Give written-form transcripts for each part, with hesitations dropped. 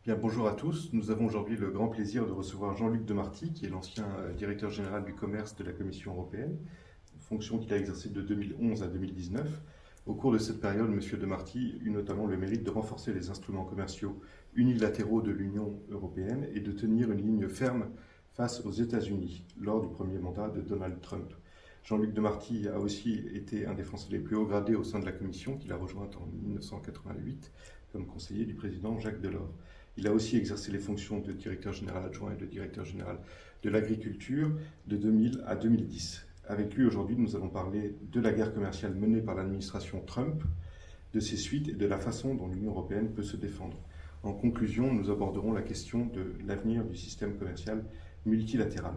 Bien, bonjour à tous. Nous avons aujourd'hui le grand plaisir de recevoir Jean-Luc Demarty, qui est l'ancien directeur général du commerce de la Commission européenne, fonction qu'il a exercée de 2011 à 2019. Au cours de cette période, M. Demarty eut notamment le mérite de renforcer les instruments commerciaux unilatéraux de l'Union européenne et de tenir une ligne ferme face aux États-Unis lors du premier mandat de Donald Trump. Jean-Luc Demarty a aussi été un des Français les plus hauts gradés au sein de la Commission, qu'il a rejointe en 1988 comme conseiller du président Jacques Delors. Il a aussi exercé les fonctions de directeur général adjoint et de directeur général de l'agriculture de 2000 à 2010. Avec lui, aujourd'hui, nous allons parler de la guerre commerciale menée par l'administration Trump, de ses suites et de la façon dont l'Union européenne peut se défendre. En conclusion, nous aborderons la question de l'avenir du système commercial multilatéral.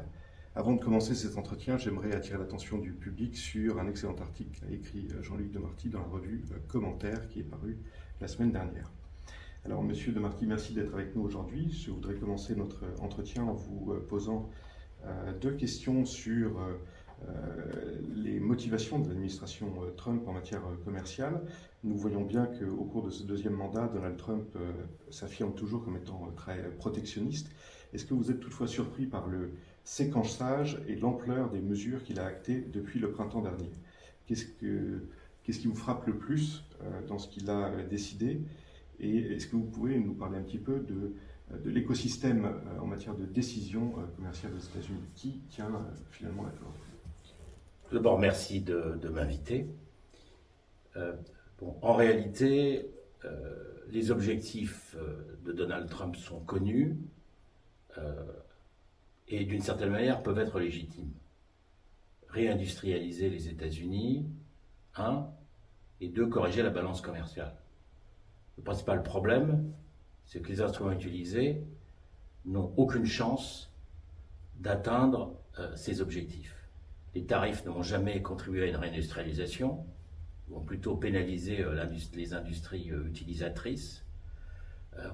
Avant de commencer cet entretien, j'aimerais attirer l'attention du public sur un excellent article qu'a écrit Jean-Luc Demarty dans la revue Commentaire qui est paru la semaine dernière. Alors, Monsieur Demarty, merci d'être avec nous aujourd'hui. Je voudrais commencer notre entretien en vous posant deux questions sur les motivations de l'administration Trump en matière commerciale. Nous voyons bien qu'au cours de ce deuxième mandat, Donald Trump s'affirme toujours comme étant très protectionniste. Est-ce que vous êtes toutefois surpris par le séquençage et l'ampleur des mesures qu'il a actées depuis le printemps dernier? Qu'est-ce qui vous frappe le plus dans ce qu'il a décidé? Et est-ce que vous pouvez nous parler un petit peu de l'écosystème en matière de décision commerciale aux États-Unis? Qui tient finalement la corde? D'abord, merci de m'inviter. En réalité, les objectifs de Donald Trump sont connus et d'une certaine manière peuvent être légitimes. Réindustrialiser les États-Unis, un, et deux, corriger la balance commerciale. Le principal problème, c'est que les instruments utilisés n'ont aucune chance d'atteindre ces objectifs. Les tarifs n'ont jamais contribué à une réindustrialisation, vont plutôt pénaliser les industries utilisatrices.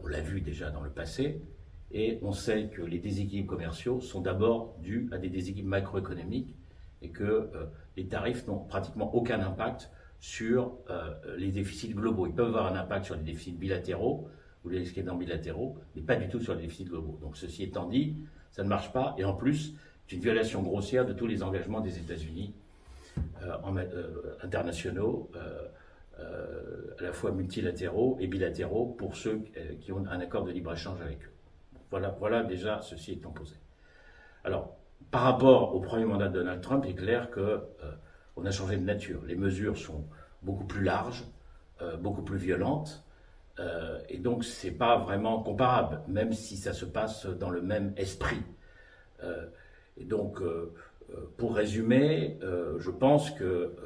On l'a vu déjà dans le passé, et on sait que les déséquilibres commerciaux sont d'abord dus à des déséquilibres macroéconomiques et que les tarifs n'ont pratiquement aucun impact sur les déficits globaux. Ils peuvent avoir un impact sur les déficits bilatéraux ou les excédents bilatéraux, mais pas du tout sur les déficits globaux. Donc ceci étant dit, ça ne marche pas, et en plus, c'est une violation grossière de tous les engagements des États-Unis internationaux, à la fois multilatéraux et bilatéraux, pour ceux qui ont un accord de libre-échange avec eux. Voilà déjà, ceci étant posé. Alors, par rapport au premier mandat de Donald Trump, il est clair qu'on a changé de nature. Les mesures sont beaucoup plus larges, beaucoup plus violentes, et donc c'est pas vraiment comparable, même si ça se passe dans le même esprit. Et donc, pour résumer, je pense que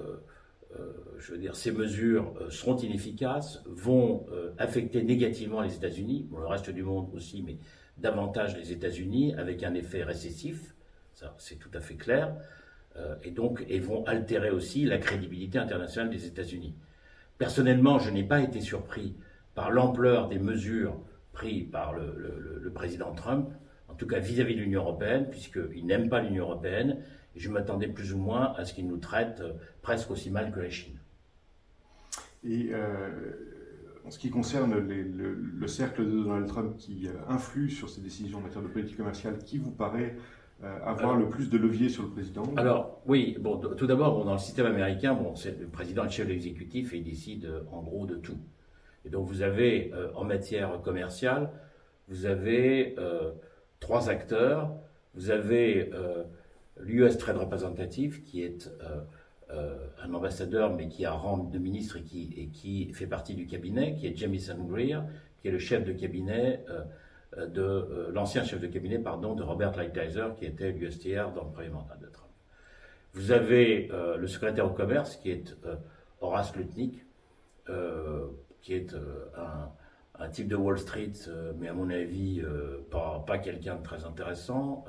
ces mesures seront inefficaces, vont affecter négativement les États-Unis, le reste du monde aussi, mais davantage les États-Unis, avec un effet récessif, ça c'est tout à fait clair, et vont altérer aussi la crédibilité internationale des États-Unis. Personnellement, je n'ai pas été surpris par l'ampleur des mesures prises par le président Trump, en tout cas vis-à-vis de l'Union européenne, puisqu'il n'aime pas l'Union européenne, et je m'attendais plus ou moins à ce qu'il nous traite presque aussi mal que la Chine. Et en ce qui concerne le cercle de Donald Trump qui influe sur ses décisions en matière de politique commerciale, qui vous paraît avoir le plus de levier sur le président? Alors, oui, tout d'abord, dans le système américain, c'est le président le chef de l'exécutif et il décide en gros de tout. Et donc vous avez, en matière commerciale, vous avez trois acteurs. Vous avez l'US Trade Representative, qui est un ambassadeur, mais qui a rang de ministre et qui fait partie du cabinet, qui est Jamieson Greer, qui est le chef de cabinet l'ancien chef de cabinet, de Robert Lighthizer, qui était l'USTR dans le premier mandat de Trump. Vous avez le secrétaire au commerce, qui est Horace Lutnick, qui est un type de Wall Street, mais à mon avis, pas quelqu'un de très intéressant,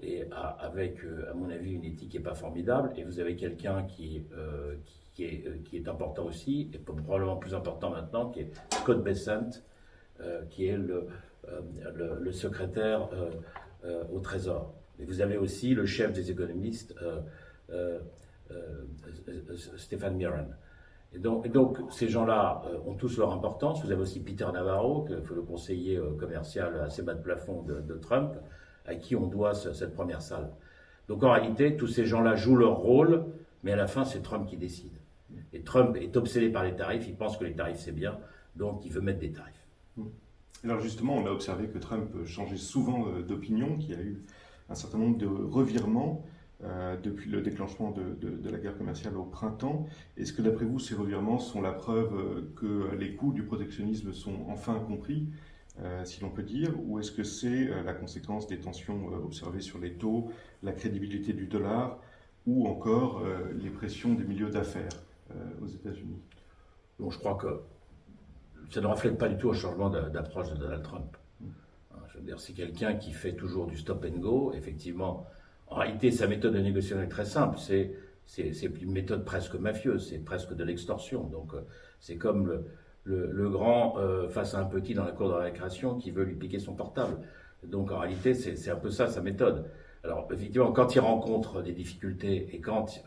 et avec, à mon avis, une éthique qui n'est pas formidable. Et vous avez quelqu'un qui est important aussi, et probablement plus important maintenant, qui est Scott Bessent, qui est le secrétaire au Trésor. Et vous avez aussi le chef des économistes, Stephen Miran. Et donc ces gens-là ont tous leur importance. Vous avez aussi Peter Navarro, le conseiller commercial assez bas de plafond de Trump, à qui on doit cette première salle. Donc en réalité, tous ces gens-là jouent leur rôle, mais à la fin, c'est Trump qui décide. Et Trump est obsédé par les tarifs, il pense que les tarifs c'est bien, donc il veut mettre des tarifs. Alors justement, on a observé que Trump changeait souvent d'opinion, qu'il y a eu un certain nombre de revirements depuis le déclenchement de la guerre commerciale au printemps. Est-ce que d'après vous, ces revirements sont la preuve que les coûts du protectionnisme sont enfin compris, si l'on peut dire, ou est-ce que c'est la conséquence des tensions observées sur les taux, la crédibilité du dollar, ou encore les pressions des milieux d'affaires aux États-Unis? Donc je crois que ça ne reflète pas du tout un changement d'approche de Donald Trump. Je veux dire, c'est quelqu'un qui fait toujours du stop and go. Effectivement, en réalité, sa méthode de négociation est très simple. C'est une méthode presque mafieuse, c'est presque de l'extorsion. Donc, c'est comme le grand face à un petit dans la cour de la récréation qui veut lui piquer son portable. Donc, en réalité, c'est un peu ça, sa méthode. Alors, effectivement, quand il rencontre des difficultés et quand,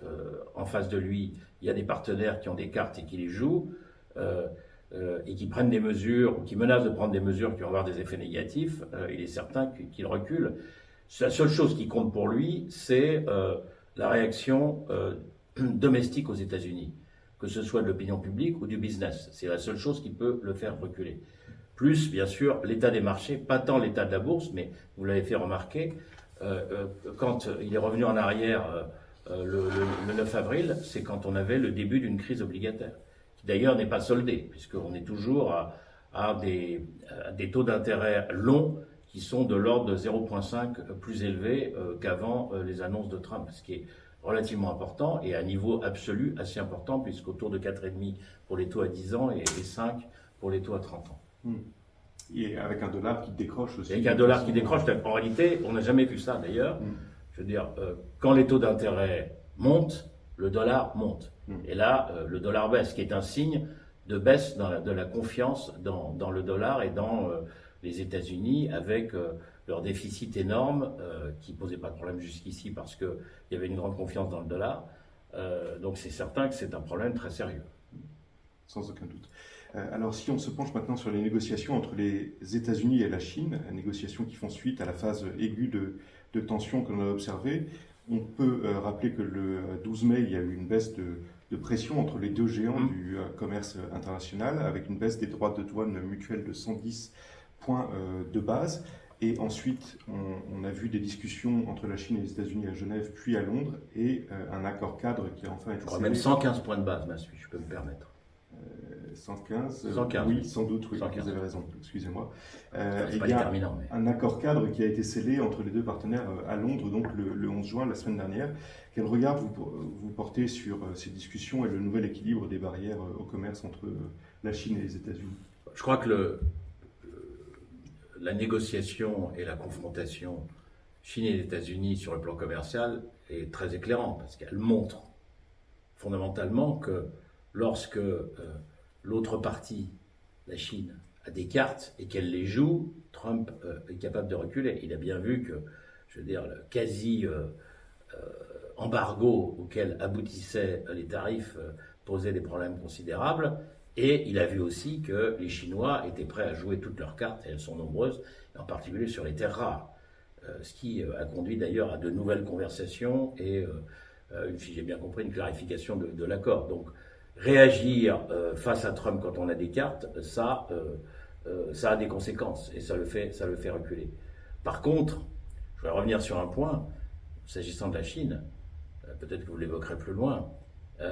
en face de lui, il y a des partenaires qui ont des cartes et qui les jouent, et qui prennent des mesures, ou qui menacent de prendre des mesures qui vont avoir des effets négatifs, il est certain qu'il recule. La seule chose qui compte pour lui, c'est la réaction domestique aux États-Unis, que ce soit de l'opinion publique ou du business. C'est la seule chose qui peut le faire reculer. Plus, bien sûr, l'état des marchés, pas tant l'état de la bourse, mais vous l'avez fait remarquer, quand il est revenu en arrière le 9 avril, c'est quand on avait le début d'une crise obligataire, qui d'ailleurs n'est pas soldée, puisqu'on est toujours à des taux d'intérêt longs qui sont de l'ordre de 0,5 plus élevés qu'avant les annonces de Trump, ce qui est relativement important et à un niveau absolu assez important, puisqu'autour de 4,5 pour les taux à 10 ans et 5 pour les taux à 30 ans. Et avec un dollar qui décroche aussi. Avec un dollar qui décroche, en réalité, on n'a jamais vu ça d'ailleurs. Je veux dire, quand les taux d'intérêt montent, le dollar monte. Et là, le dollar baisse, ce qui est un signe de baisse de la confiance dans le dollar et dans les États-Unis, avec leur déficit énorme, qui ne posait pas de problème jusqu'ici parce qu'il y avait une grande confiance dans le dollar. Donc c'est certain que c'est un problème très sérieux. Sans aucun doute. Alors si on se penche maintenant sur les négociations entre les États-Unis et la Chine, négociations qui font suite à la phase aiguë de tension que l'on a observée, on peut rappeler que le 12 mai, il y a eu une baisse de pression entre les deux géants du commerce international, avec une baisse des droits de douane mutuels de 110 points de base. Et ensuite, on a vu des discussions entre la Chine et les États-Unis à Genève, puis à Londres, et un accord cadre qui a enfin été scellé. Même 115 points de base, je peux me permettre. 115, 115. Oui, sans doute, oui, 115. vous avez raison, excusez-moi. C'est pas il y a déterminant. Mais... un accord cadre qui a été scellé entre les deux partenaires à Londres, donc le 11 juin, la semaine dernière. Quel regard vous portez sur ces discussions et le nouvel équilibre des barrières au commerce entre la Chine et les États-Unis? Je crois que la négociation et la confrontation Chine et États-Unis sur le plan commercial est très éclairante, parce qu'elle montre fondamentalement que lorsque l'autre partie, la Chine, a des cartes et qu'elle les joue, Trump est capable de reculer. Il a bien vu que, je veux dire, le quasi-embargo auquel aboutissaient les tarifs posait des problèmes considérables. Et il a vu aussi que les Chinois étaient prêts à jouer toutes leurs cartes, et elles sont nombreuses, et en particulier sur les terres rares. Ce qui a conduit d'ailleurs à de nouvelles conversations et, si j'ai bien compris, une clarification de l'accord. Donc, réagir face à Trump quand on a des cartes, ça a des conséquences et ça le fait reculer. Par contre, je voudrais revenir sur un point, s'agissant de la Chine, peut-être que vous l'évoquerez plus loin,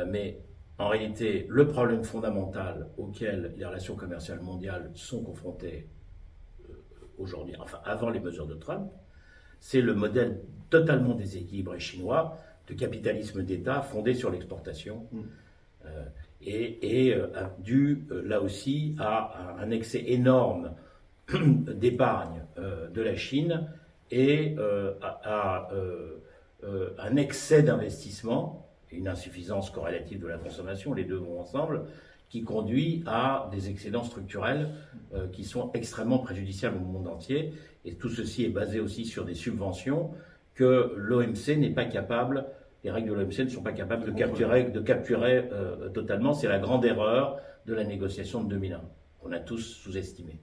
mais en réalité, le problème fondamental auquel les relations commerciales mondiales sont confrontées aujourd'hui, enfin avant les mesures de Trump, c'est le modèle totalement déséquilibré chinois de capitalisme d'État fondé sur l'exportation. Dû là aussi à un excès énorme d'épargne de la Chine et à un excès d'investissement, une insuffisance corrélative de la consommation, les deux vont ensemble, qui conduit à des excédents structurels qui sont extrêmement préjudiciables au monde entier. Et tout ceci est basé aussi sur des subventions que l'OMC n'est pas capable les règles de l'OMC ne sont pas capables de capturer totalement. C'est la grande erreur de la négociation de 2001. On a tous sous-estimé.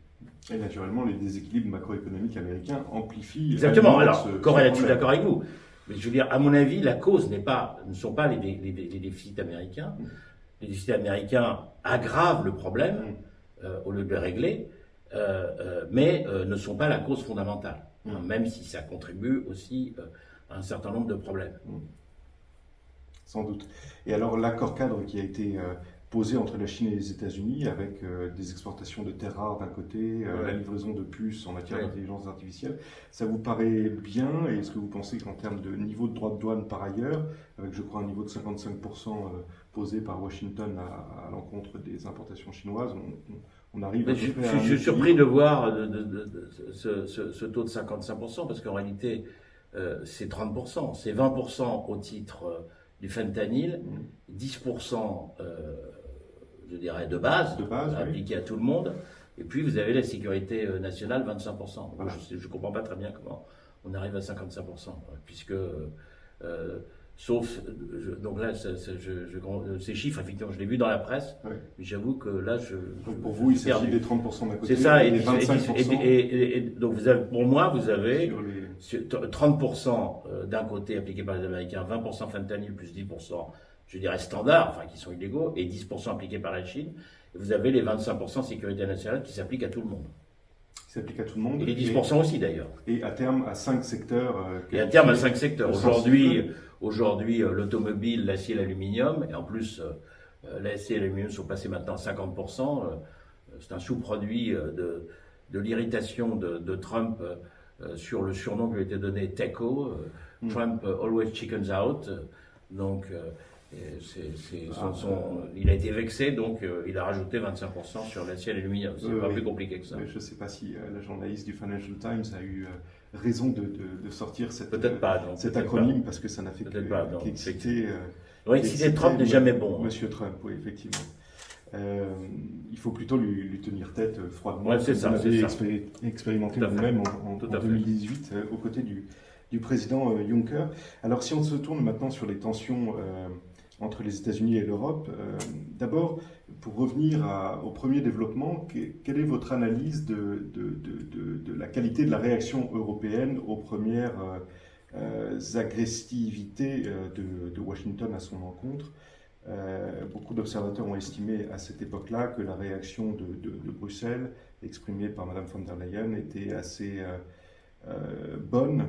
Et naturellement, les déséquilibres macroéconomiques américains amplifient. Exactement. Alors, Corinne, je suis d'accord avec vous. Mais je veux dire, à mon avis, la cause ne sont pas les déficits américains. Les déficits américains aggravent le problème au lieu de le régler, mais ne sont pas la cause fondamentale, même si ça contribue aussi à un certain nombre de problèmes. Sans doute. Et alors, l'accord cadre qui a été posé entre la Chine et les États-Unis, avec des exportations de terres rares d'un côté, la livraison de puces en matière d'intelligence artificielle, ça vous paraît bien? Et est-ce que vous pensez qu'en termes de niveau de droits de douane par ailleurs, avec je crois un niveau de 55% posé par Washington à l'encontre des importations chinoises, on arrive à peu près à Je suis surpris de voir ce taux de 55%, parce qu'en réalité, c'est 30%, c'est 20% au titre du fentanyl, 10% je dirais de base appliqué à tout le monde, et puis vous avez la sécurité nationale, 25%. Voilà. Je ne comprends pas très bien comment on arrive à 55%, puisque, sauf, donc là, ces chiffres, effectivement, je l'ai vu dans la presse, mais j'avoue que là, donc pour vous, il s'agit des 30% d'un côté, c'est ça, et des 25%. Et donc pour moi, vous avez 30% d'un côté appliqué par les Américains, 20% fentanyl plus 10%, je dirais standard, enfin qui sont illégaux, et 10% appliqués par la Chine. Et vous avez les 25% sécurité nationale qui s'appliquent à tout le monde. Qui s'appliquent à tout le monde. Et les 10% aussi d'ailleurs. Et à terme à 5 secteurs. Et à terme à 5 secteurs. Aujourd'hui, l'automobile, l'acier, l'aluminium, et en plus, l'acier et l'aluminium sont passés maintenant à 50%. C'est un sous-produit de l'irritation de Trump sur le surnom qui lui a été donné TECO, Trump Always Chickens Out. Donc, il a été vexé, donc il a rajouté 25% sur l'acier et l'aluminium. C'est pas plus compliqué que ça. Je ne sais pas si la journaliste du Financial Times a eu raison de sortir cet acronyme, parce que ça n'a fait qu'exciter. Exciter Trump n'est jamais bon. Monsieur Trump, oui, effectivement. Il faut plutôt lui tenir tête froidement. Ouais, c'est ça. Vous avez expérimenté vous-même en 2018 aux côtés du président Juncker. Alors, si on se tourne maintenant sur les tensions entre les États-Unis et l'Europe, d'abord, pour revenir au premier développement, quelle est votre analyse de la qualité de la réaction européenne aux premières agressivités de Washington à son encontre? Beaucoup d'observateurs ont estimé à cette époque-là que la réaction de Bruxelles, exprimée par Mme von der Leyen, était assez bonne,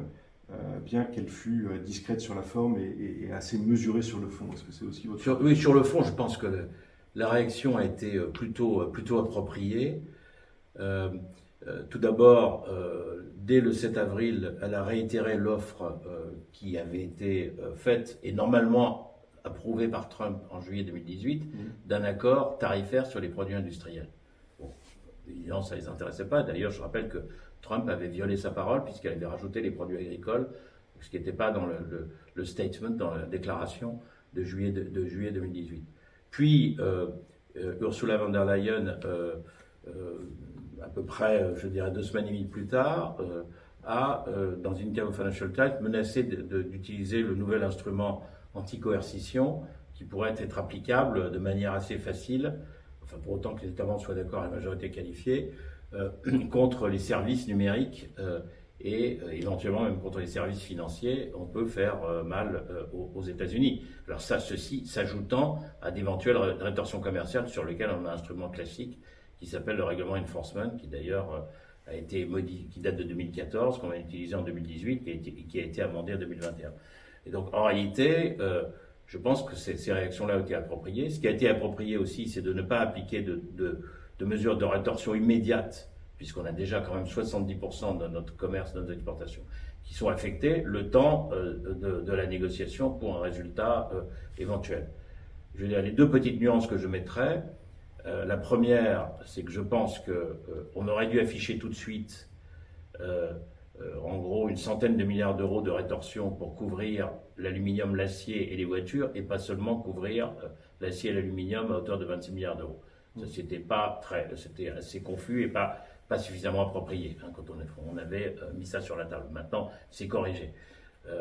bien qu'elle fût discrète sur la forme et assez mesurée sur le fond. Est-ce que c'est aussi votre... Oui, sur le fond, je pense que la réaction a été plutôt appropriée. Tout d'abord, dès le 7 avril, elle a réitéré l'offre qui avait été faite et normalement approuvé par Trump en juillet 2018, d'un accord tarifaire sur les produits industriels. Bon, évidemment, ça ne les intéressait pas. D'ailleurs, je rappelle que Trump avait violé sa parole puisqu'il avait rajouté les produits agricoles, ce qui n'était pas dans le statement, dans la déclaration de juillet 2018. Puis, Ursula von der Leyen, à peu près, je dirais 2 semaines et demie plus tard, a, dans une interview au Financial Times, menacé d'utiliser le nouvel instrument anti-coercition qui pourrait être applicable de manière assez facile, enfin pour autant que les États membres soient d'accord à la majorité qualifiée, contre les services numériques et éventuellement même contre les services financiers. On peut faire mal aux États-Unis. Alors ceci s'ajoutant à d'éventuelles rétorsions commerciales sur lesquelles on a un instrument classique qui s'appelle le règlement enforcement, qui d'ailleurs a été modifié, qui date de 2014, qu'on a utilisé en 2018 et qui a été amendé en 2021. Et donc, en réalité, je pense que ces réactions-là ont été appropriées. Ce qui a été approprié aussi, c'est de ne pas appliquer de mesures de rétorsion immédiate, puisqu'on a déjà quand même 70% de notre commerce, de nos exportations, qui sont affectées le temps de la négociation pour un résultat éventuel. Je veux dire, les 2 petites nuances que je mettrais. La première, c'est que je pense qu'on aurait dû afficher tout de suite en gros une centaine de milliards d'euros de rétorsion pour couvrir l'aluminium, l'acier et les voitures, et pas seulement couvrir l'acier et l'aluminium à hauteur de 26 milliards d'euros. Ça, c'était assez confus et pas suffisamment approprié quand on avait mis ça sur la table. Maintenant, c'est corrigé.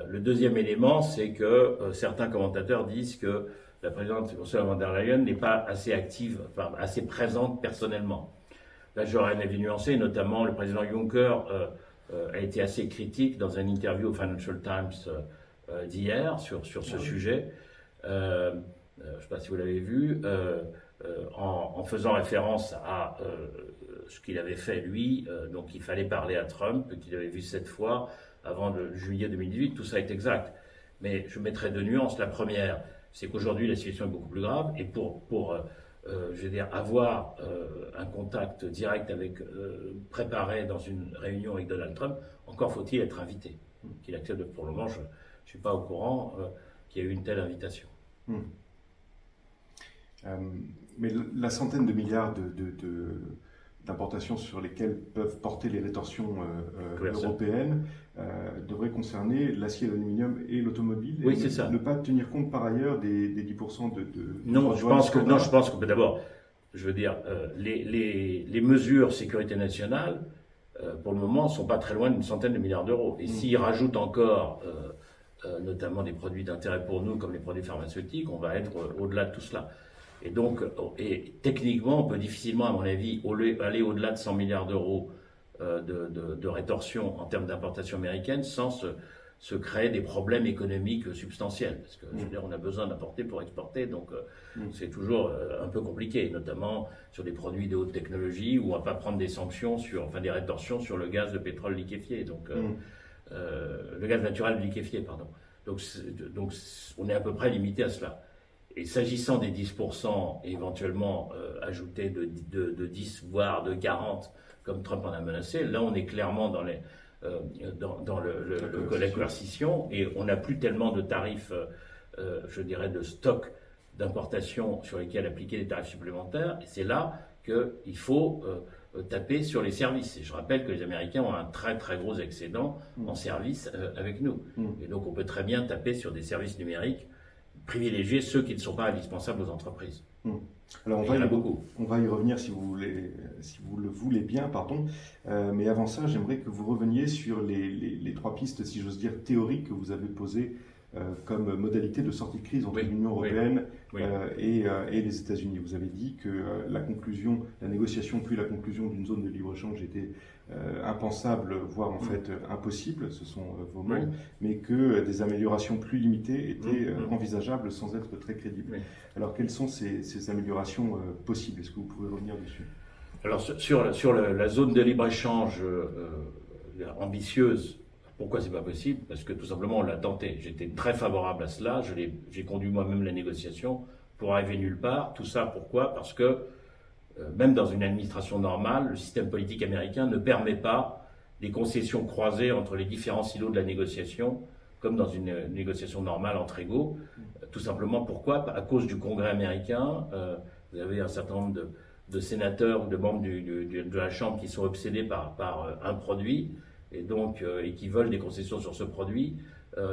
Le deuxième élément, c'est que certains commentateurs disent que la présidente Ursula von der Leyen n'est pas assez active, enfin, assez présente personnellement. Là, j'aurais un avis nuancé, notamment le président Juncker a été assez critique dans une interview au Financial Times d'hier sur ce sujet. Je ne sais pas si vous l'avez vu, en faisant référence à ce qu'il avait fait lui, donc il fallait parler à Trump, qu'il avait vu 7 fois avant le juillet 2018, tout ça est exact. Mais je mettrai deux nuances. La première, c'est qu'aujourd'hui la situation est beaucoup plus grave, et pour je veux dire, avoir un contact direct avec, préparé dans une réunion avec Donald Trump, encore faut-il être invité, qu'il accepte. Pour le moment, je ne suis pas au courant qu'il y ait eu une telle invitation. Mais la centaine de milliards d'importations sur lesquelles peuvent porter les rétorsions européennes devrait concerner l'acier, l'aluminium et l'automobile. Oui, c'est ça. Ne pas tenir compte par ailleurs des 10% de non, je pense que d'abord, je veux dire, les mesures sécurité nationale, pour le moment, ne sont pas très loin d'une centaine de milliards d'euros. Et s'ils rajoutent encore, notamment des produits d'intérêt pour nous, comme les produits pharmaceutiques, on va être au-delà de tout cela. Et donc, techniquement, on peut difficilement, à mon avis, aller au-delà de 100 milliards d'euros de rétorsion en termes d'importation américaine sans se créer des problèmes économiques substantiels. Parce que, je veux dire, on a besoin d'importer pour exporter, donc c'est toujours un peu compliqué, notamment sur des produits de haute technologie où on ne va pas prendre des sanctions des rétorsions sur le gaz de pétrole liquéfié, donc le gaz naturel liquéfié, pardon. Donc, on est à peu près limité à cela. Et s'agissant des 10% éventuellement ajoutés de 10 voire de 40, comme Trump en a menacé, là on est clairement dans la coercition, et on n'a plus tellement de tarifs, je dirais, de stock d'importation sur lesquels appliquer des tarifs supplémentaires, et c'est là qu'il faut taper sur les services. Et je rappelle que les Américains ont un très très gros excédent en services avec nous. Et donc on peut très bien taper sur des services numériques, privilégier ceux qui ne sont pas indispensables aux entreprises. Alors on va y revenir si vous le voulez bien, pardon. Mais avant ça, j'aimerais que vous reveniez sur les trois pistes, si j'ose dire, théoriques que vous avez posées comme modalité de sortie de crise entre l'Union européenne et les États-Unis. Vous avez dit que la négociation puis la conclusion d'une zone de libre-échange était impensable, voire en fait impossible, ce sont vos mots, mais que des améliorations plus limitées étaient envisageables sans être très crédibles. Alors quelles sont ces améliorations possibles? Est-ce que vous pouvez revenir dessus? Alors sur la zone de libre-échange ambitieuse, pourquoi c'est pas possible? Parce que tout simplement on l'a tenté. J'étais très favorable à cela, j'ai conduit moi-même la négociation pour arriver nulle part. Tout ça pourquoi? Parce que même dans une administration normale, le système politique américain ne permet pas des concessions croisées entre les différents silos de la négociation, comme dans une négociation normale entre égaux. Tout simplement pourquoi? À cause du Congrès américain, vous avez un certain nombre de sénateurs ou de membres de la Chambre qui sont obsédés par un produit, et donc qui veulent des concessions sur ce produit,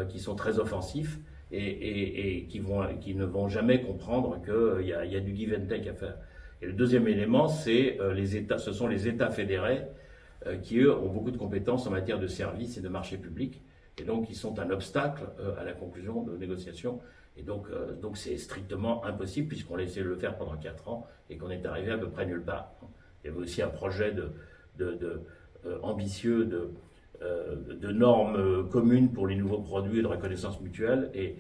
qui sont très offensifs et qui ne vont jamais comprendre qu'il y a du give and take à faire. Et le deuxième élément, ce sont les États fédérés qui, eux, ont beaucoup de compétences en matière de services et de marchés publics, et donc qui sont un obstacle à la conclusion de négociations. Et donc c'est strictement impossible, puisqu'on l'a essayé de le faire pendant 4 ans et qu'on est arrivé à peu près nulle part. Il y avait aussi un projet ambitieux de normes communes pour les nouveaux produits et de reconnaissance mutuelle, et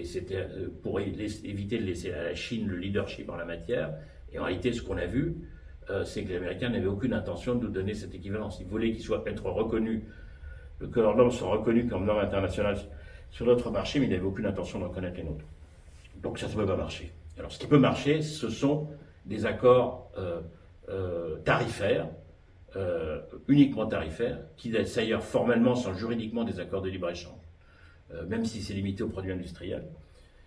c'était pour éviter de laisser à la Chine le leadership en la matière. Et en réalité, ce qu'on a vu, c'est que les Américains n'avaient aucune intention de nous donner cette équivalence. Ils voulaient être reconnus, que leurs normes soient reconnues comme normes internationales sur notre marché, mais ils n'avaient aucune intention de reconnaître les nôtres. Donc ça ne peut pas marcher. Alors ce qui peut marcher, ce sont des accords tarifaires, uniquement tarifaires, qui d'ailleurs formellement sont juridiquement des accords de libre-échange, même si c'est limité aux produits industriels.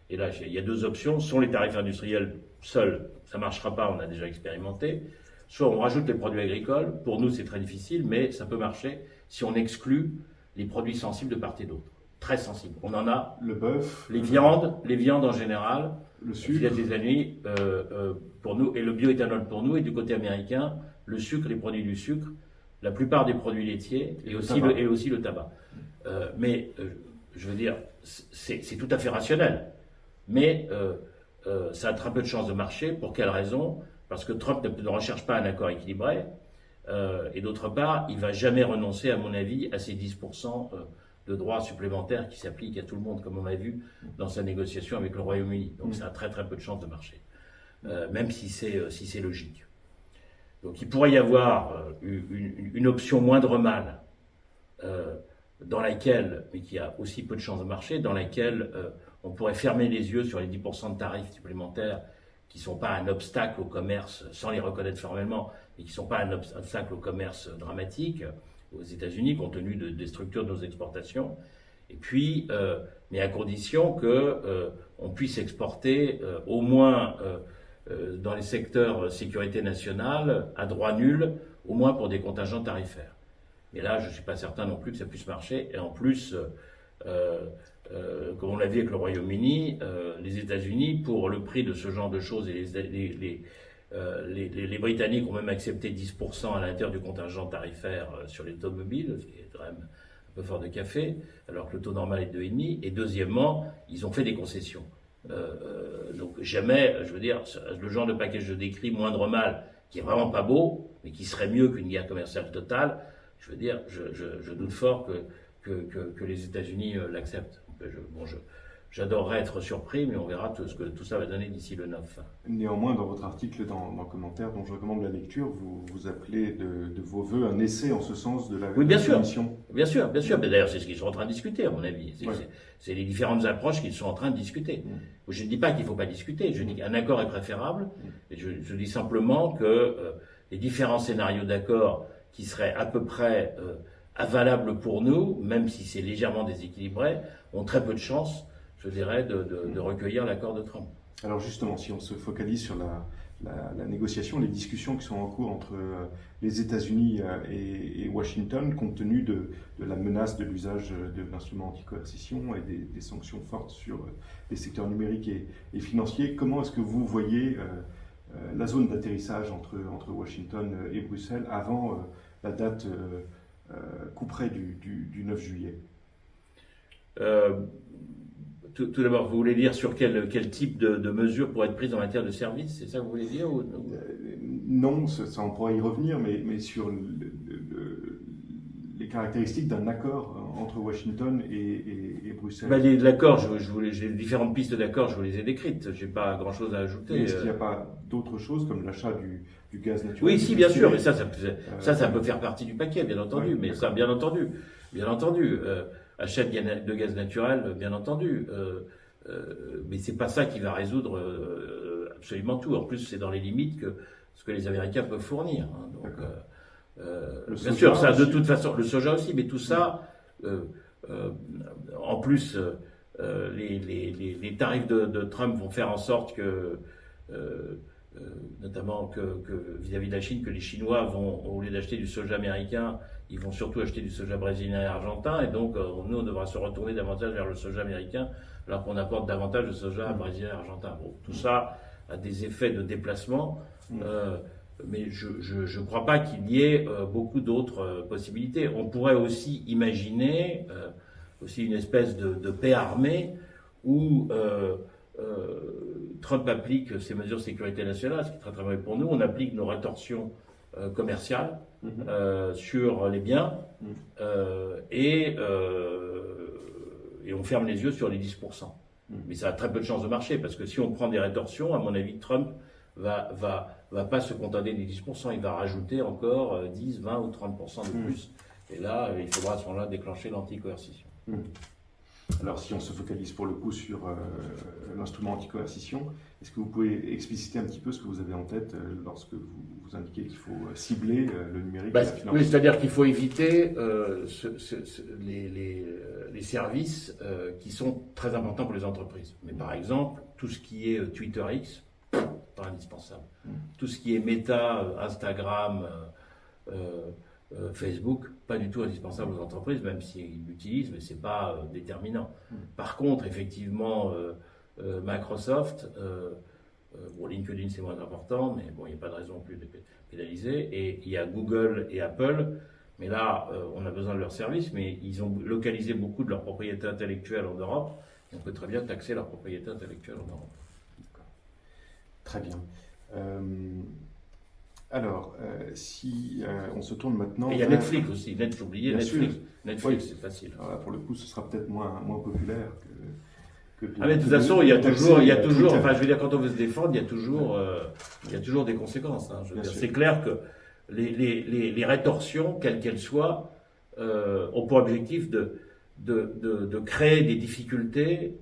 Et là, il y a deux options. Soit les tarifs industriels seuls, ça ne marchera pas, on a déjà expérimenté. Soit on rajoute les produits agricoles. Pour nous, c'est très difficile, mais ça peut marcher si on exclut les produits sensibles de part et d'autre. Très sensibles. On en a. Le bœuf. Les viandes en général. Le sucre. Il y a des années pour nous, et le bioéthanol pour nous. Et du côté américain, le sucre, les produits du sucre, la plupart des produits laitiers et aussi le tabac. Mais je veux dire, c'est tout à fait rationnel. Mais ça a très peu de chances de marcher. Pour quelle raison? Parce que Trump ne recherche pas un accord équilibré. Et d'autre part, il ne va jamais renoncer, à mon avis, à ces 10% de droits supplémentaires qui s'appliquent à tout le monde, comme on a vu dans sa négociation avec le Royaume-Uni. Donc ça a très très peu de chances de marcher, même si c'est logique. Donc il pourrait y avoir une option moindre mal, dans laquelle, mais qui a aussi peu de chances de marcher, dans laquelle on pourrait fermer les yeux sur les 10% de tarifs supplémentaires qui ne sont pas un obstacle au commerce, sans les reconnaître formellement, mais qui ne sont pas un obstacle au commerce dramatique aux États-Unis, compte tenu des structures de nos exportations. Et puis, mais à condition qu'on puisse exporter au moins dans les secteurs sécurité nationale, à droit nul, au moins pour des contingents tarifaires. Mais là, je ne suis pas certain non plus que ça puisse marcher. Et en plus, comme on l'a vu avec le Royaume-Uni, les États-Unis, pour le prix de ce genre de choses, et les Britanniques ont même accepté 10% à l'intérieur du contingent tarifaire sur les automobiles, ce qui est quand même un peu fort de café, alors que le taux normal est de 2,5. Et deuxièmement, ils ont fait des concessions. Donc jamais, je veux dire, le genre de package que je décris, moindre mal, qui est vraiment pas beau, mais qui serait mieux qu'une guerre commerciale totale, je veux dire, je doute fort que les États-Unis l'acceptent. J'adorerais être surpris, mais on verra ce que tout ça va donner d'ici le 9. Néanmoins, dans votre article, dans le commentaire dont je recommande la lecture, vous appelez de vos voeux un essai en ce sens de la Commission. Bien sûr. Mais d'ailleurs, c'est ce qu'ils sont en train de discuter, à mon avis. C'est les différentes approches qu'ils sont en train de discuter. Je ne dis pas qu'il ne faut pas discuter, je dis qu'un accord est préférable, et je dis simplement que les différents scénarios d'accord qui seraient à peu près valables pour nous, même si c'est légèrement déséquilibré, ont très peu de chances, je dirais, de recueillir l'accord de Trump. Alors justement, si on se focalise sur la négociation, les discussions qui sont en cours entre les États-Unis et Washington, compte tenu de la menace de l'usage de l'instrument anti-coercition et des sanctions fortes sur les secteurs numériques et financiers, comment est-ce que vous voyez la zone d'atterrissage entre Washington et Bruxelles avant la date couperet du 9 juillet? Tout d'abord, vous voulez dire sur quel type de mesures pourraient être prises en matière de services? C'est ça que vous voulez dire Non, ça on pourra y revenir, mais sur les caractéristiques d'un accord entre Washington et Bruxelles. L'accord, j'ai différentes pistes d'accord, je vous les ai décrites. Je n'ai pas grand-chose à ajouter. Est-ce qu'il n'y a pas d'autres choses comme l'achat du gaz naturel? Oui, si, bien sûr, mais ça peut faire partie du paquet, bien entendu. Ouais, mais ça, bien entendu. Achat de gaz naturel, bien entendu. Mais c'est pas ça qui va résoudre absolument tout. En plus, c'est dans les limites que ce que les Américains peuvent fournir. Hein. Donc, bien sûr, ça, de toute façon, le soja aussi, mais tout ça, en plus, les tarifs de Trump vont faire en sorte que, notamment que vis-à-vis de la Chine, que les Chinois vont, au lieu d'acheter du soja américain, ils vont surtout acheter du soja brésilien et argentin, et donc nous, on devra se retourner davantage vers le soja américain, alors qu'on apporte davantage de soja brésilien et argentin. Bon, tout ça a des effets de déplacement, mais je ne crois pas qu'il y ait beaucoup d'autres possibilités. On pourrait aussi imaginer aussi une espèce de paix armée où Trump applique ses mesures de sécurité nationale, ce qui est très très mauvais pour nous. On applique nos rétorsions commerciales sur les biens et on ferme les yeux sur les 10%. Mais ça a très peu de chances de marcher parce que si on prend des rétorsions, à mon avis, Trump va pas se contenter des 10%, il va rajouter encore 10, 20 ou 30% de plus. Et là, il faudra à ce moment-là déclencher l'anti-coercition. Alors, si on se focalise pour le coup sur l'instrument anti-coercition, est-ce que vous pouvez expliciter un petit peu ce que vous avez en tête lorsque vous indiquez qu'il faut cibler le numérique et la finance? Oui, c'est-à-dire qu'il faut éviter les services qui sont très importants pour les entreprises. Mais par exemple, tout ce qui est Twitter X, pas indispensable. Tout ce qui est Meta, Instagram, Facebook, pas du tout indispensable aux entreprises, même s'ils l'utilisent, mais ce n'est pas déterminant. Par contre, effectivement, Microsoft, LinkedIn c'est moins important, mais bon, il n'y a pas de raison plus de pénaliser, et il y a Google et Apple Mais là, on a besoin de leurs services, mais ils ont localisé beaucoup de leur propriété intellectuelle en Europe, et on peut très bien taxer leur propriété intellectuelle en Europe. Très bien. Alors, si on se tourne maintenant... Et il y a vers- Netflix aussi, j'ai oublié Bien Netflix. sûr. Netflix, Oui. c'est facile. Alors là, pour le coup, ce sera peut-être moins populaire que Ah mais de toute façon, il y a toujours, Twitter. enfin je veux dire, quand on veut se défendre, il y a toujours des conséquences. Hein. Je veux Bien dire, sûr. c'est clair que les rétorsions, quelles qu'elles soient, ont pour objectif de créer des difficultés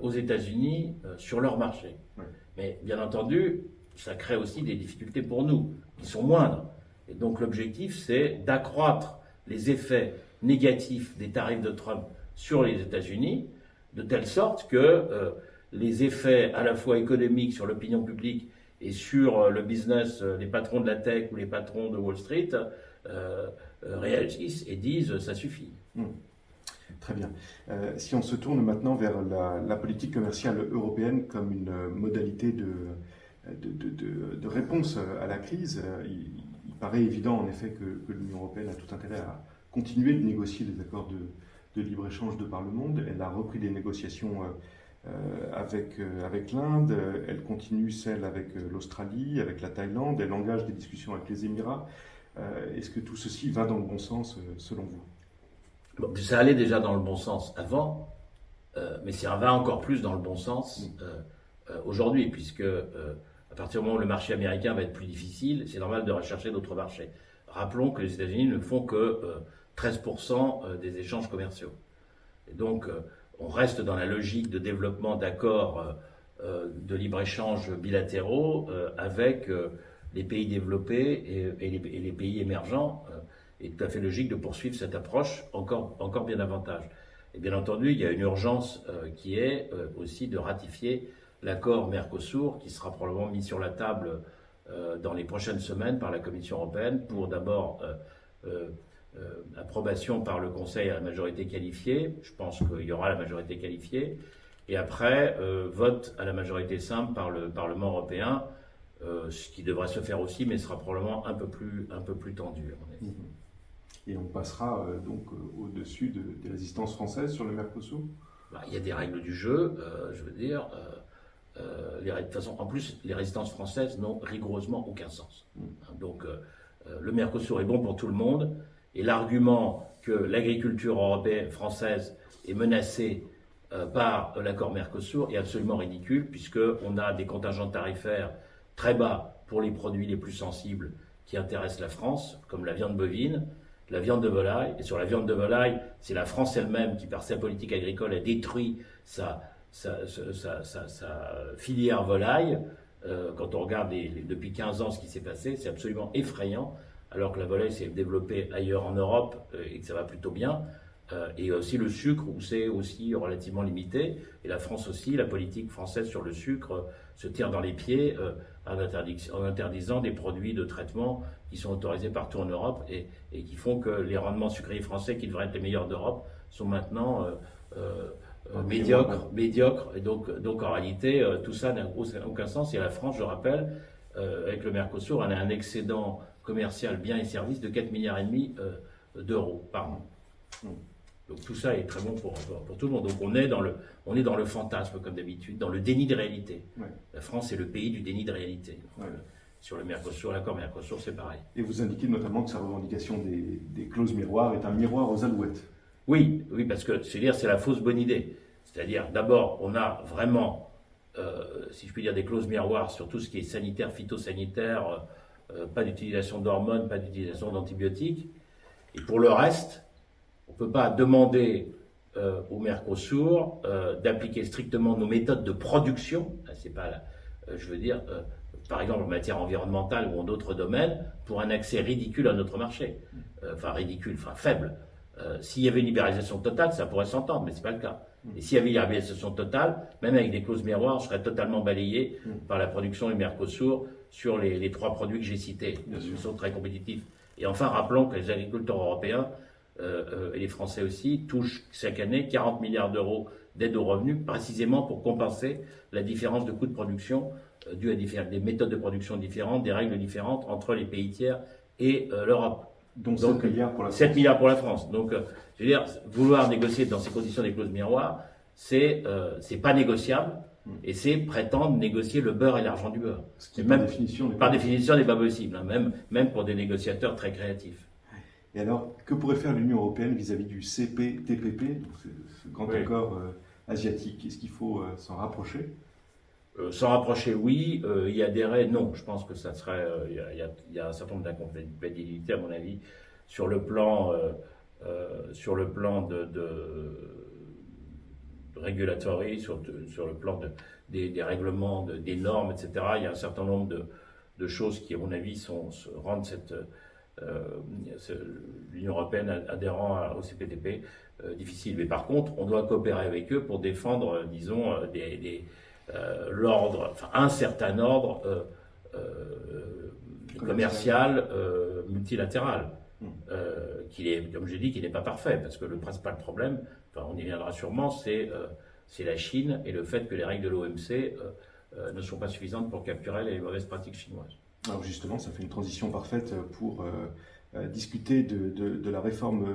aux États-Unis sur leur marché. Ouais. Mais bien entendu, ça crée aussi des difficultés pour nous, qui sont moindres. Et donc l'objectif, c'est d'accroître les effets négatifs des tarifs de Trump sur les États-Unis, de telle sorte que les effets à la fois économiques sur l'opinion publique et sur le business, les patrons de la tech ou les patrons de Wall Street réagissent et disent ça suffit. Très bien. Si on se tourne maintenant vers la politique commerciale européenne comme une modalité de réponse à la crise, il paraît évident en effet que l'Union européenne a tout intérêt à continuer de négocier les accords de libre-échange de par le monde. Elle a repris des négociations avec l'Inde, elle continue celle avec l'Australie, avec la Thaïlande, elle engage des discussions avec les Émirats. Est-ce que tout ceci va dans le bon sens selon vous? Bon, ça allait déjà dans le bon sens avant, mais ça va encore plus dans le bon sens aujourd'hui, puisque à partir du moment où le marché américain va être plus difficile, c'est normal de rechercher d'autres marchés. Rappelons que les États-Unis ne font que 13% des échanges commerciaux. Et donc, on reste dans la logique de développement d'accords de libre-échange bilatéraux avec les pays développés et les pays émergents. Il est tout à fait logique de poursuivre cette approche encore bien davantage. Et bien entendu, il y a une urgence qui est aussi de ratifier l'accord Mercosur qui sera probablement mis sur la table dans les prochaines semaines par la Commission européenne pour d'abord approbation par le Conseil à la majorité qualifiée. Je pense qu'il y aura la majorité qualifiée. Et après, vote à la majorité simple par le Parlement européen, ce qui devrait se faire aussi, mais sera probablement un peu plus tendu, à mon avis. Et on passera donc au-dessus des résistances françaises sur le Mercosur? Il y a des règles du jeu, je veux dire. De toute façon, en plus, les résistances françaises n'ont rigoureusement aucun sens. Donc, le Mercosur est bon pour tout le monde. Et l'argument que l'agriculture européenne, française est menacée par l'accord Mercosur est absolument ridicule, puisqu'on a des contingents tarifaires très bas pour les produits les plus sensibles qui intéressent la France, comme la viande bovine, la viande de volaille. Et sur la viande de volaille, c'est la France elle-même qui, par sa politique agricole, a détruit sa filière volaille. Quand on regarde depuis 15 ans ce qui s'est passé, c'est absolument effrayant, alors que la volaille s'est développée ailleurs en Europe et que ça va plutôt bien. Et aussi le sucre, où c'est aussi relativement limité. Et la France aussi, la politique française sur le sucre se tire dans les pieds en interdisant des produits de traitement qui sont autorisés partout en Europe et qui font que les rendements sucriers français, qui devraient être les meilleurs d'Europe, sont maintenant médiocres. Et donc en réalité, tout ça n'a aucun sens. Et la France, je rappelle, avec le Mercosur, elle a un excédent commercial biens et services de 4,5 milliards d'euros par an. Donc tout ça est très bon pour tout le monde. Donc on est dans le fantasme, comme d'habitude, dans le déni de réalité. Ouais. La France est le pays du déni de réalité. Ouais. Sur le Mercosur, l'accord Mercosur, c'est pareil. Et vous indiquez notamment que sa revendication des clauses miroirs est un miroir aux alouettes. Oui, parce que c'est la fausse bonne idée. C'est-à-dire, d'abord, on a vraiment, si je puis dire, des clauses miroirs sur tout ce qui est sanitaire, phytosanitaire, pas d'utilisation d'hormones, pas d'utilisation d'antibiotiques. Et pour le reste, on ne peut pas demander au Mercosur d'appliquer strictement nos méthodes de production. C'est pas, je veux dire, par exemple en matière environnementale ou en d'autres domaines, pour un accès ridicule à notre marché. Faible. S'il y avait une libéralisation totale, ça pourrait s'entendre, mais ce n'est pas le cas. Et s'il y avait une libéralisation totale, même avec des clauses miroirs, je serais totalement balayé par la production du Mercosur sur les 3 produits que j'ai cités. Ils sont très compétitifs. Et enfin, rappelons que les agriculteurs européens et les Français aussi touchent chaque année 40 milliards d'euros d'aide aux revenus, précisément pour compenser la différence de coûts de production due à des méthodes de production différentes, des règles différentes entre les pays tiers et l'Europe. Donc 7 milliards pour la France. 7 milliards pour la France. Donc, je veux dire, vouloir négocier dans ces conditions des clauses miroirs, c'est pas négociable, et c'est prétendre négocier le beurre et l'argent du beurre. Ce qui, par définition, n'est pas possible, hein, même pour des négociateurs très créatifs. Et alors, que pourrait faire l'Union européenne vis-à-vis du CPTPP, ce grand accord asiatique? Est-ce qu'il faut s'en rapprocher? S'en rapprocher, oui. Y adhérer, non. Je pense que ça serait. Il y a un certain nombre d'incompatibilités, à mon avis, sur le plan de regulatory, sur le plan des règlements, des normes, etc. Il y a un certain nombre de choses qui, à mon avis, rendent l'Union européenne adhérant au CPTP difficile. Mais par contre, on doit coopérer avec eux pour défendre, disons, un certain ordre commercial multilatéral, qui est, comme j'ai dit, qui n'est pas parfait, parce que le principal problème, on y viendra sûrement, c'est la Chine et le fait que les règles de l'OMC ne sont pas suffisantes pour capturer les mauvaises pratiques chinoises. Alors justement, ça fait une transition parfaite pour discuter de la réforme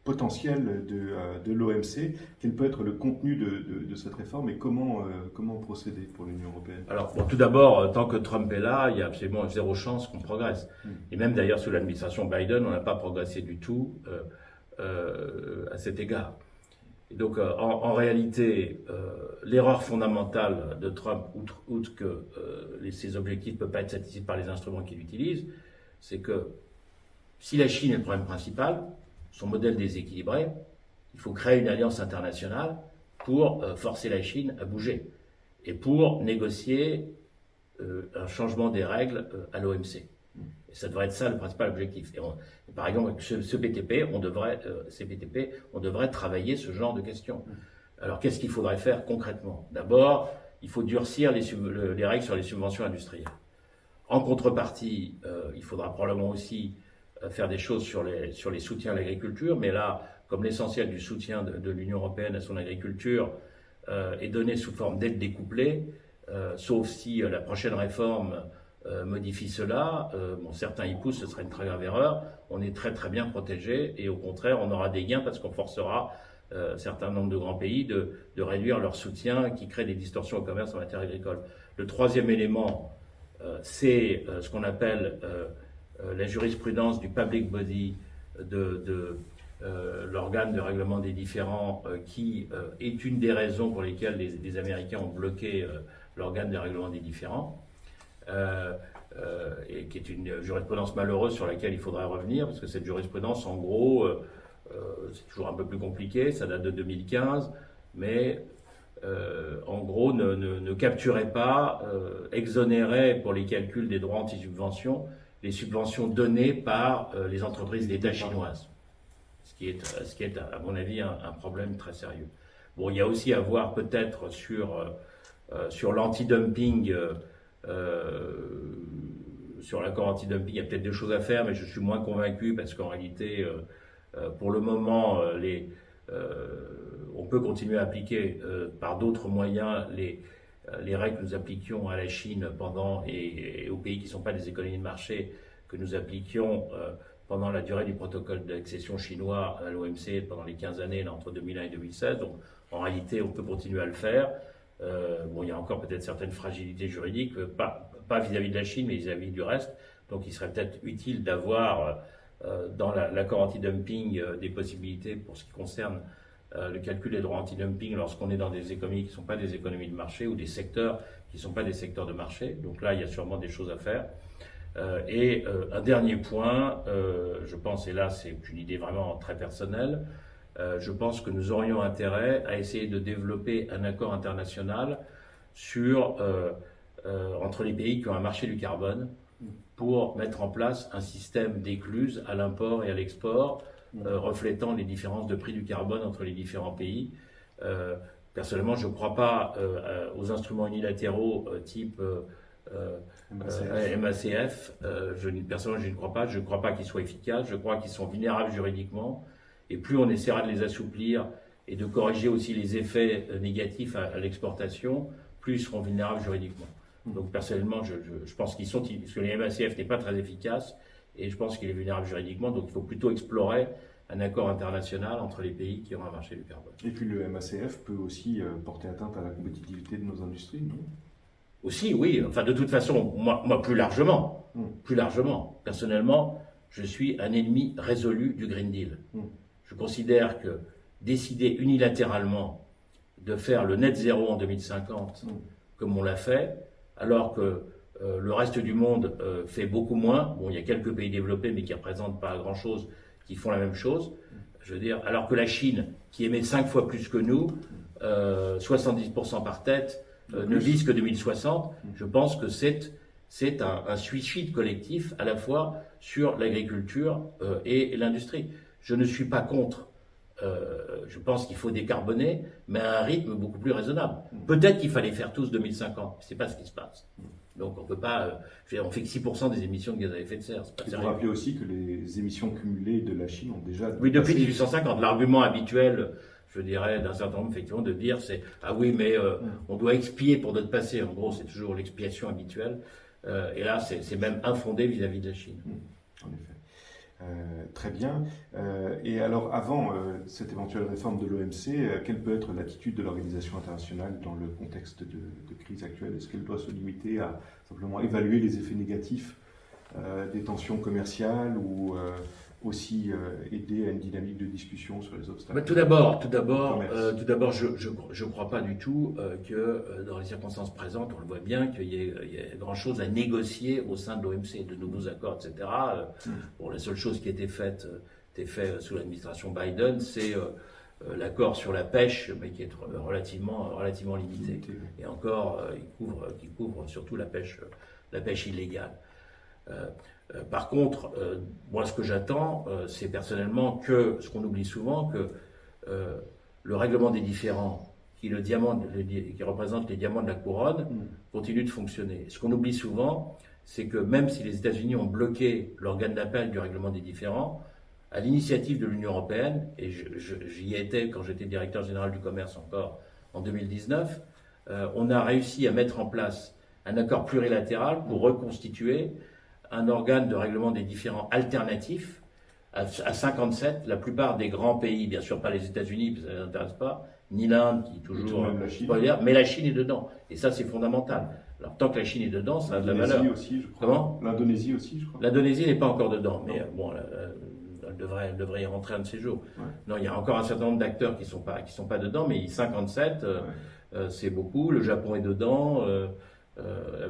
potentielle de l'OMC. Quel peut être le contenu de cette réforme et comment procéder pour l'Union européenne? Alors, tout d'abord, tant que Trump est là, il y a absolument zéro chance qu'on progresse. Et même d'ailleurs, sous l'administration Biden, on n'a pas progressé du tout à cet égard. Et donc, en réalité, l'erreur fondamentale de Trump, outre que ses objectifs ne peuvent pas être satisfaits par les instruments qu'il utilise, c'est que si la Chine est le problème principal, son modèle déséquilibré, il faut créer une alliance internationale pour forcer la Chine à bouger et pour négocier un changement des règles à l'OMC. Et ça devrait être ça le principal objectif. Et par exemple, avec ce CPTP, on devrait travailler ce genre de questions. Alors, qu'est-ce qu'il faudrait faire concrètement? D'abord, il faut durcir les règles sur les subventions industrielles. En contrepartie, il faudra probablement aussi faire des choses sur les soutiens à l'agriculture, mais là, comme l'essentiel du soutien de l'Union européenne à son agriculture est donné sous forme d'aide découplée, sauf si la prochaine réforme modifie cela, certains y poussent, ce serait une très grave erreur. On est très très bien protégé et au contraire, on aura des gains parce qu'on forcera un certain nombre de grands pays de réduire leur soutien qui crée des distorsions au commerce en matière agricole. Le troisième élément, c'est ce qu'on appelle la jurisprudence du public body de l'organe de règlement des différends qui est une des raisons pour lesquelles les Américains ont bloqué l'organe de règlement des différends. Et qui est une jurisprudence malheureuse sur laquelle il faudra revenir, parce que cette jurisprudence, en gros, c'est toujours un peu plus compliqué, ça date de 2015, mais en gros, ne capturait pas, exonérait pour les calculs des droits anti-subventions, les subventions données par les entreprises d'État chinoises, ce qui est, à mon avis, un problème très sérieux. Bon, il y a aussi à voir peut-être sur l'anti-dumping. Sur l'accord anti-dumping, il y a peut-être des choses à faire, mais je suis moins convaincu parce qu'en réalité, pour le moment, on peut continuer à appliquer par d'autres moyens les règles que nous appliquions à la Chine et aux pays qui ne sont pas des économies de marché, que nous appliquions pendant la durée du protocole d'accession chinois à l'OMC pendant les 15 années là, entre 2001 et 2016. Donc en réalité, on peut continuer à le faire. Il y a encore peut-être certaines fragilités juridiques, pas vis-à-vis de la Chine, mais vis-à-vis du reste. Donc il serait peut-être utile d'avoir dans l'accord anti-dumping des possibilités pour ce qui concerne le calcul des droits anti-dumping lorsqu'on est dans des économies qui ne sont pas des économies de marché ou des secteurs qui ne sont pas des secteurs de marché. Donc là, il y a sûrement des choses à faire. Et un dernier point, je pense, et là c'est une idée vraiment très personnelle, je pense que nous aurions intérêt à essayer de développer un accord international entre les pays qui ont un marché du carbone pour mettre en place un système d'écluses à l'import et à l'export reflétant les différences de prix du carbone entre les différents pays. Personnellement, je ne crois pas aux instruments unilatéraux type MACF. Personnellement, je ne crois pas. Je ne crois pas qu'ils soient efficaces. Je crois qu'ils sont vulnérables juridiquement. Et plus on essaiera de les assouplir et de corriger aussi les effets négatifs à l'exportation, plus ils seront vulnérables juridiquement. Donc personnellement, je pense que les MACF n'est pas très efficace et je pense qu'il est vulnérable juridiquement, donc il faut plutôt explorer un accord international entre les pays qui ont un marché du carbone. Et puis le MACF peut aussi porter atteinte à la compétitivité de nos industries, non? Aussi, oui. Enfin, de toute façon, moi plus largement, personnellement, je suis un ennemi résolu du Green Deal. Je considère que décider unilatéralement de faire le net zéro en 2050, comme on l'a fait, alors que le reste du monde fait beaucoup moins. Bon, il y a quelques pays développés, mais qui ne représentent pas grand-chose, qui font la même chose. Je veux dire, alors que la Chine, qui émet 5 fois plus que nous, 70% par tête, ne vise que 2060, je pense que c'est un suicide collectif à la fois sur l'agriculture et l'industrie. Je ne suis pas contre. Je pense qu'il faut décarboner, mais à un rythme beaucoup plus raisonnable. Peut-être qu'il fallait faire tous 2050, mais ce n'est pas ce qui se passe. Donc on peut pas. On fait que 6% des émissions de gaz à effet de serre. Il faut rappeler aussi que les émissions cumulées de la Chine ont déjà. Oui, depuis 1850. L'argument habituel, je dirais, d'un certain nombre, effectivement, de dire c'est ah oui, mais on doit expier pour notre passé. En gros, c'est toujours l'expiation habituelle. Et là, c'est même infondé vis-à-vis de la Chine. En effet. Très bien. Et alors, avant cette éventuelle réforme de l'OMC, quelle peut être l'attitude de l'organisation internationale dans le contexte de crise actuelle? Est-ce qu'elle doit se limiter à simplement évaluer les effets négatifs des tensions commerciales ou aussi aider à une dynamique de discussion sur les obstacles? Tout d'abord, je ne crois pas du tout que dans les circonstances présentes, on le voit bien, qu'il y ait grand-chose à négocier au sein de l'OMC, de nouveaux accords, etc. Bon, la seule chose qui a été faite sous l'administration Biden, c'est l'accord sur la pêche, mais qui est relativement limité. Et encore, qui couvre surtout la pêche illégale. Par contre, moi ce que j'attends, c'est personnellement que, ce qu'on oublie souvent, que le règlement des différends, qui représente les diamants de la couronne, continue de fonctionner. Ce qu'on oublie souvent, c'est que même si les États-Unis ont bloqué l'organe d'appel du règlement des différends, à l'initiative de l'Union européenne, et j'y étais quand j'étais directeur général du commerce encore en 2019, on a réussi à mettre en place un accord plurilatéral pour reconstituer un organe de règlement des différends alternatif à 57. La plupart des grands pays, bien sûr pas les États-Unis, parce que ça ne les intéresse pas, ni l'Inde, qui est toujours mais la Chine est dedans. Et ça, c'est fondamental. Alors, tant que la Chine est dedans, ça a de la valeur. L'Indonésie aussi, je crois. Comment ? L'Indonésie aussi, je crois. L'Indonésie n'est pas encore dedans, mais bon, elle devrait y rentrer un de ces jours. Ouais. Non, il y a encore un certain nombre d'acteurs qui sont pas dedans, mais 57, c'est beaucoup. Le Japon est dedans.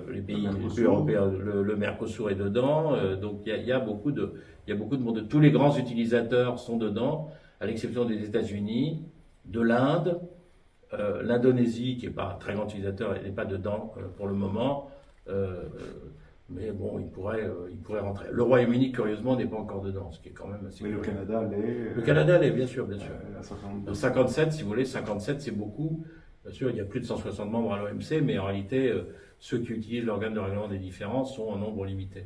Les pays européens, le Mercosur est dedans, donc il y a beaucoup de monde. Tous les grands utilisateurs sont dedans, à l'exception des États-Unis, de l'Inde, l'Indonésie qui n'est pas un très grand utilisateur, elle n'est pas dedans pour le moment, mais bon, il pourrait rentrer. Le Royaume-Uni, curieusement, n'est pas encore dedans, ce qui est quand même assez. Mais le Canada l'est. Le Canada l'est, bien sûr. 57, si vous voulez, 57, c'est beaucoup. Bien sûr, il y a plus de 160 membres à l'OMC, mais en réalité, ceux qui utilisent l'organe de règlement des différends sont en nombre limité.